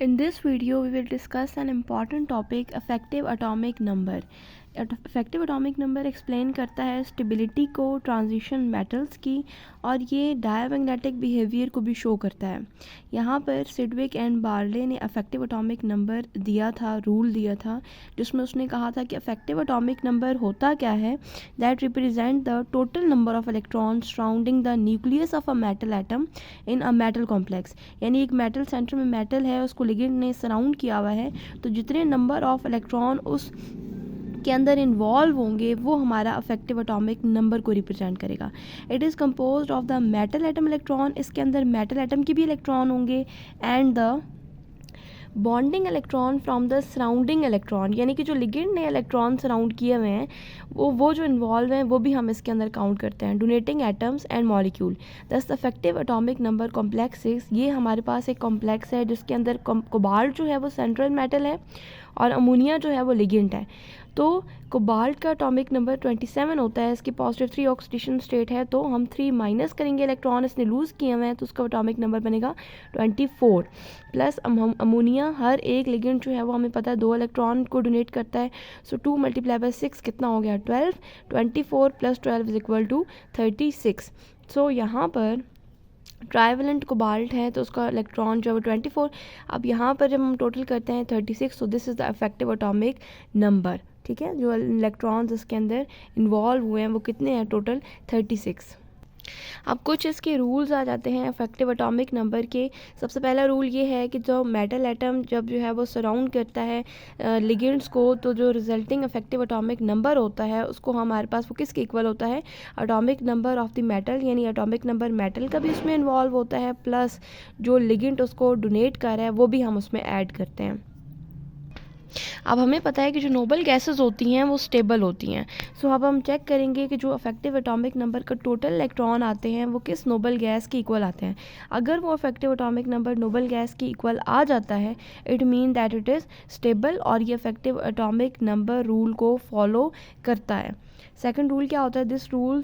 In this video, we will discuss an important topic, effective atomic number. Effective atomic number explain करता है stability को transition metals की, और ये diamagnetic behaviour को भी शो करता है। यहाँ पर सिडविक एंड बार्ले ने इफेक्टिव एटॉमिक नंबर दिया था, रूल दिया था, जिसमें उसने कहा था कि इफेक्टिव एटॉमिक नंबर होता क्या है, that represent the total number of electrons surrounding the nucleus of a metal atom in a metal complex. यानी एक मेटल सेंटर में मेटल है, उसको लिगेंड ने सराउंड किया हुआ है, तो जितने नंबर ऑफ इलेक्ट्रॉन उस के अंदर इन्वॉल्व होंगे वो हमारा अफेक्टिव एटॉमिक नंबर को रिप्रेजेंट करेगा। It is composed of the metal atom electron, इसके अंदर मेटल एटम के भी इलेक्ट्रॉन होंगे, and the bonding electron from the surrounding electron, यानी कि जो लिगेंड ने इलेक्ट्रॉन सराउंड किए हुए हैं वो जो इन्वॉल्व हैं वो भी हम इसके अंदर काउंट करते हैं। डोनेटिंग एटम्स एंड मॉलिक्यूल, दस इफेक्टिव एटॉमिक नंबर कॉम्प्लेक्स 6। ये हमारे पास एक कॉम्प्लेक्स है जिसके अंदर कोबाल्ट जो है वो सेंट्रल मेटल है और अमोनिया जो है वो लिगेंड है। तो कोबाल्ट का एटॉमिक नंबर 27 होता है, इसकी पॉजिटिव 3 ऑक्सीडेशन स्टेट है, तो हम 3 माइनस करेंगे, इलेक्ट्रॉन इसने लूज़ किए हुए हैं, तो उसका एटॉमिक नंबर बनेगा 24। प्लस अमोनिया, हर एक लिगेंड जो है वो हमें पता है 2 इलेक्ट्रॉन को डोनेट करता है, सो 2 × 6 कितना हो गया 12, 24 + 12 = 36। सो यहाँ पर ट्राइवेलेंट कोबाल्ट है तो उसका इलेक्ट्रॉन जो है वो 24। अब यहाँ पर जब हम टोटल करते हैं 36, so this is the effective atomic number. ठीक है, जो इलेक्ट्रॉन्स इसके अंदर इन्वॉल्व हुए हैं वो कितने हैं, टोटल 36। अब कुछ इसके रूल्स आ जाते हैं इफेक्टिव एटॉमिक नंबर के। सबसे पहला रूल ये है कि जो मेटल एटम जब जो है वो सराउंड करता है लिगेंड्स को, तो जो रिजल्टिंग इफेक्टिव एटॉमिक नंबर होता है उसको हमारे पास वो किसके इक्वल होता है, atomic number of the metal, यानी एटॉमिक नंबर मेटल का भी उसमें इन्वॉल्व होता है, प्लस जो लिगेंड उसको डोनेट कर रहा है वो भी हम उसमें ऐड करते हैं। अब हमें पता है कि जो नोबल गैसेस होती हैं वो स्टेबल होती हैं। सो अब हम चेक करेंगे कि जो इफेक्टिव एटॉमिक नंबर का टोटल इलेक्ट्रॉन आते हैं वो किस नोबल गैस के इक्वल आते हैं। अगर वो effective atomic number noble gas के इक्वल आ जाता है, it mean that it is stable, और ये इफेक्टिव एटॉमिक नंबर रूल को फॉलो करता है। सेकंड रूल क्या होता है, this rule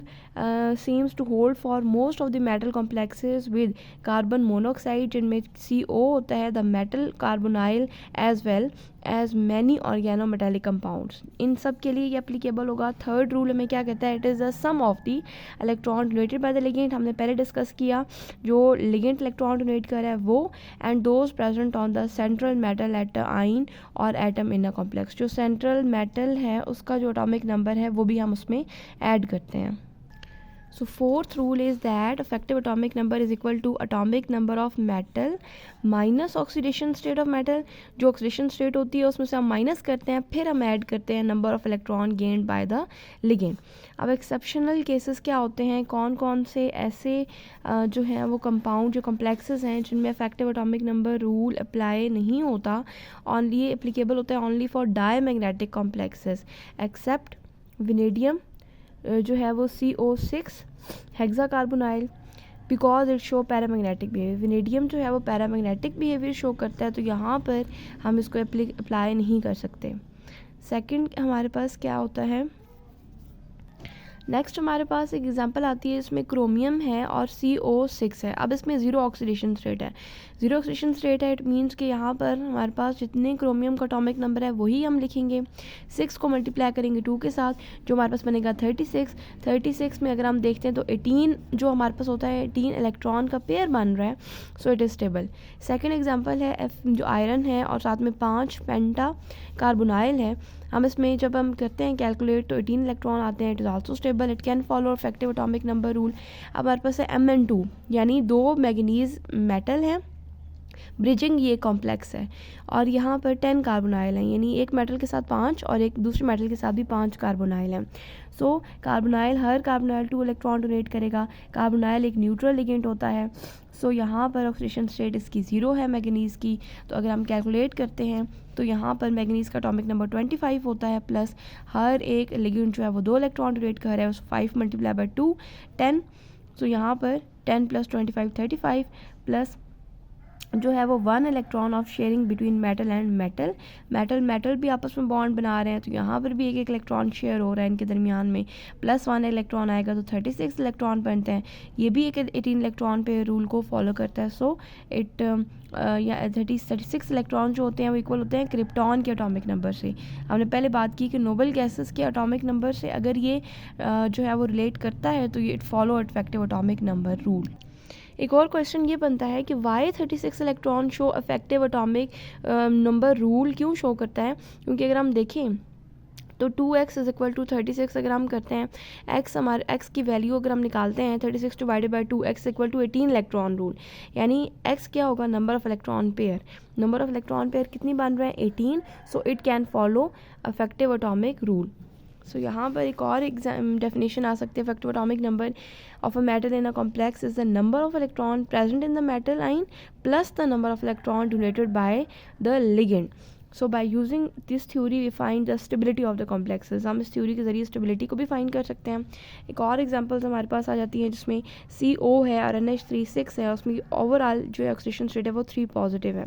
seems to hold for most of the metal complexes with carbon monoxide, जिनमें CO होता है, the metal carbonyl as well as many organometallic compounds. इन सब के लिए ये एप्लीकेबल होगा। थर्ड रूल हमें क्या कहता है, it is the sum of the electron donated by the ligand, हमने पहले डिस्कस किया, जो लिगेंड इलेक्ट्रॉन डोनेट कर रहा है वो, and those present on the central metal at आइन और एटम इन अ कॉम्प्लेक्स। जो सेंट्रल मेटल है उसका जो एटॉमिक नंबर है वो भी हम उसमें ऐड करते हैं। So fourth rule is that effective atomic number is equal to atomic number of metal minus oxidation state of metal। जो oxidation state होती है उसमें से हम माइनस करते हैं, फिर हम ऐड करते हैं number of electron gained by the ligand। अब exceptional cases क्या होते हैं, कौन कौन से ऐसे जो हैं वो कंपाउंड जो कॉम्प्लेक्सेस हैं जिनमें effective atomic number rule apply नहीं होता, ओनली ये एप्लीकेबल होता है only for diamagnetic complexes, except vanadium जो है वो CO6 hexacarbonyl, because it show paramagnetic behaviour. Vanadium जो है वो पैरामैग्नेटिक बिहेवियर शो करता है, तो यहाँ पर हम इसको अप्लाई नहीं कर सकते। सेकंड हमारे पास क्या होता है, नेक्स्ट हमारे पास एक एग्जांपल आती है, इसमें क्रोमियम है और CO6 है। अब इसमें 0 ऑक्सीडेशन स्टेट है, 0 ऑक्सीडेशन स्टेट है, इट मीन्स कि यहाँ पर हमारे पास जितने क्रोमियम का एटॉमिक नंबर है वही हम लिखेंगे, 6 को मल्टीप्लाई करेंगे 2 के साथ, जो हमारे पास बनेगा 36। 36 में अगर हम देखते हैं तो 18 जो हमारे पास होता है, 18 इलेक्ट्रॉन का पेयर बन रहा है, सो it is stable. Second example है जो आयरन है और साथ में 5 पेंटा कार्बोनाइल है। हम इसमें जब हम करते हैं कैलकुलेट तो 18 इलेक्ट्रॉन आते हैं, it is also stable, it can follow effective atomic number rule. अब हमारे पास है Mn2, यानी 2 मैंगनीज मेटल है, ब्रिजिंग ये कॉम्प्लेक्स है, और यहाँ पर 10 कार्बोनाइल हैं, यानी एक मेटल के साथ 5 और एक दूसरे मेटल के साथ भी 5 कार्बोनाइल हैं। सो कार्बोनाइल, हर कार्बोनाइल 2 इलेक्ट्रॉन डोनेट करेगा। कार्बोनाइल एक न्यूट्रल लिगेंड होता है, सो यहाँ पर ऑक्सीडेशन स्टेट इसकी 0 है मैंगनीज़ की। तो अगर हम कैलकुलेट करते हैं तो यहाँ पर मैंगनीज़ का एटॉमिक नंबर 25 होता है, प्लस हर एक लिगेंड जो है वो 2 इलेक्ट्रॉन डोनेट कर रहा है, 5 × 2 10। सो यहाँ पर 10 + 25 35 प्लस जो है वो 1 electron of sharing between metal and metal, metal भी आपस में बॉन्ड बना रहे हैं, तो यहाँ पर भी एक एक इलेक्ट्रॉन शेयर हो रहा है इनके दरमियान में, +1 इलेक्ट्रॉन आएगा तो 36 इलेक्ट्रॉन बनते हैं। ये भी एक 18 इलेक्ट्रॉन पे रूल को फॉलो करता है। सो इट या 36 इलेक्ट्रॉन जो होते हैं वो इक्वल होते हैं क्रिप्टॉन के एटॉमिक नंबर से। हमने पहले बात की कि नोबल गैसेस के एटॉमिक नंबर से अगर ये जो है वो रिलेट करता है तो ये it follow effective atomic number rule. एक और क्वेश्चन ये बनता है कि why 36 electron show effective atomic number rule क्यों शो करता है, क्योंकि अगर हम देखें तो 2x इज इक्वल टू 36 अगर हम करते हैं, हमारे x की वैल्यू अगर हम निकालते हैं 36 divided by 2x equal to 18 electron rule, यानी x क्या होगा, number of electron pair. Number of electron pair कितनी बन रहे हैं, 18, so it can follow effective atomic rule. So यहाँ पर एक और डेफिनेशन आ सकती है, effective atomic number of a metal in a complex is the number of electron present in the metal ion plus the number of electron donated by the ligand. So by using this theory we find the stability of the complexes. हम इस theory के ज़रिए stability को भी find कर सकते हैं। एक और एग्जांपल्स हमारे पास आ जाती हैं जिसमें CO है और NH3 6 है, उसमें ओवरऑल जो ऑक्सीडेशन स्टेट है वो 3 पॉजिटिव है।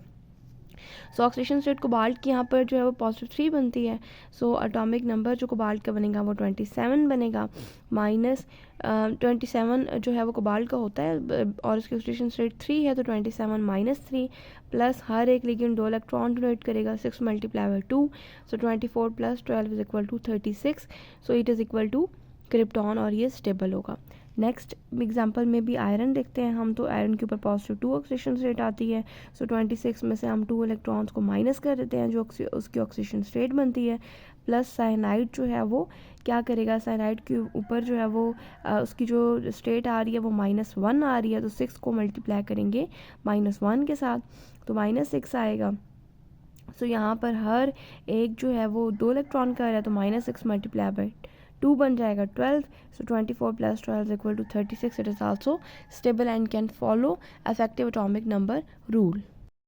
सो ऑक्सीडेशन स्टेट कोबाल्ट की यहाँ पर जो है वो +3 बनती है। सो एटॉमिक नंबर जो कोबाल्ट का बनेगा वो 27 बनेगा, -27 जो है वो कोबाल्ट का होता है और इसकी ऑक्सीडेशन स्टेट 3 है, तो 27 - 3 प्लस हर एक लिगेंड 2 इलेक्ट्रॉन डोनेट करेगा, 6 × 2, so 24 + 12 is equal to 36, so it is equal to krypton और ये स्टेबल होगा। नेक्स्ट एग्जांपल में भी आयरन देखते हैं हम, तो आयरन के ऊपर +2 ऑक्सीडेशन स्टेट आती है। सो 26 में से हम 2 इलेक्ट्रॉन्स को माइनस कर देते हैं जो उसकी ऑक्सीडेशन स्टेट बनती है, प्लस साइनाइड जो है वो क्या करेगा, साइनाइड के ऊपर जो है वो उसकी जो स्टेट आ रही है वो -1 आ रही है, तो 6 को मल्टीप्लाई करेंगे -1 के साथ तो -6 आएगा। सो यहाँ पर हर एक जो है वो 2 इलेक्ट्रॉन का है, तो -6 × 2 बन जाएगा 12, so 24 + 12 is equal to 36, it is also stable and can follow effective atomic number rule.